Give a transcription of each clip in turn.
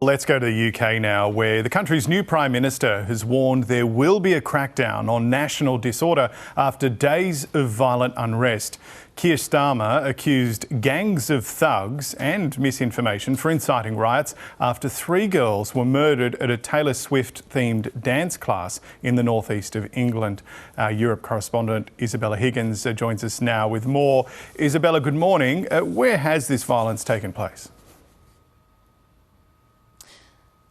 Let's go to the UK now, where the country's new Prime Minister has warned there will be a crackdown on national disorder after days of violent unrest. Keir Starmer accused gangs of thugs and misinformation for inciting riots after 3 girls were murdered at a Taylor Swift-themed dance class in the northeast of England. Our Europe correspondent Isabella Higgins joins us now with more. Isabella, good morning. Where has this violence taken place?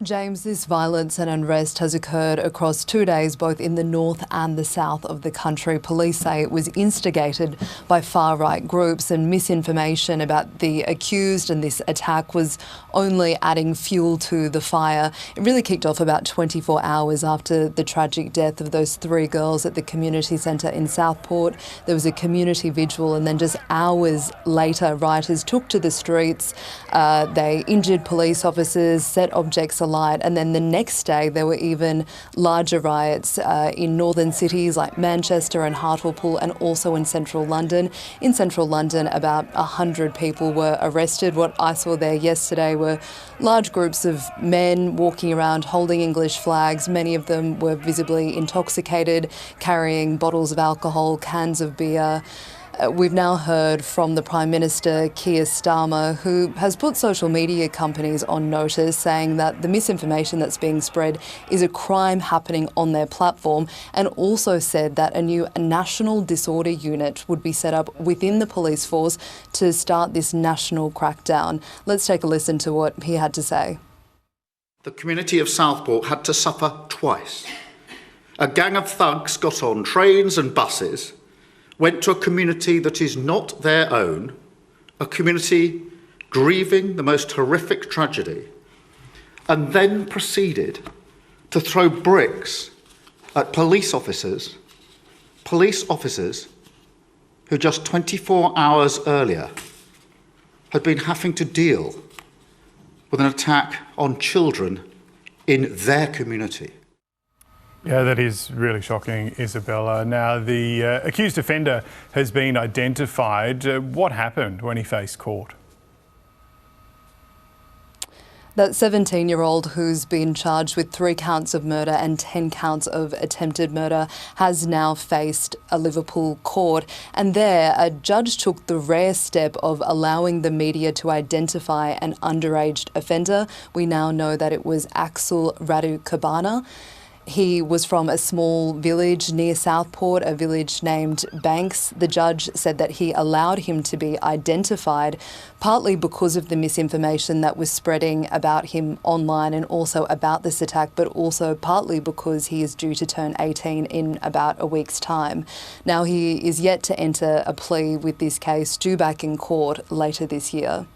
James, this violence and unrest has occurred across 2 days, both in the north and the south of the country. Police say it was instigated by far-right groups, and misinformation about the accused and this attack was only adding fuel to the fire. It really kicked off about 24 hours after the tragic death of those 3 girls at the community centre in Southport. There was a community vigil, and then just hours later, rioters took to the streets. They injured police officers, set objects alight, and then the next day there were even larger riots in northern cities like Manchester and Hartlepool, and also in central London. In central London, about 100 people were arrested. What I saw there yesterday were large groups of men walking around holding English flags. Many of them were visibly intoxicated, carrying bottles of alcohol, cans of beer. We've now heard from the Prime Minister, Keir Starmer, who has put social media companies on notice, saying that the misinformation that's being spread is a crime happening on their platform, and also said that a new national disorder unit would be set up within the police force to start this national crackdown. Let's take a listen to what he had to say. The community of Southport had to suffer twice. A gang of thugs got on trains and buses, went to a community that is not their own, a community grieving the most horrific tragedy, and then proceeded to throw bricks at police officers who just 24 hours earlier had been having to deal with an attack on children in their community. Yeah, that is really shocking, Isabella. Now, the accused offender has been identified. What happened when he faced court? That 17-year-old who's been charged with 3 counts of murder and 10 counts of attempted murder has now faced a Liverpool court. And there, a judge took the rare step of allowing the media to identify an underage offender. We now know that it was Axel Raducabana. He was from a small village near Southport, a village named Banks. The judge said that he allowed him to be identified, partly because of the misinformation that was spreading about him online and also about this attack, but also partly because he is due to turn 18 in about a week's time. Now, he is yet to enter a plea with this case, due back in court later this year.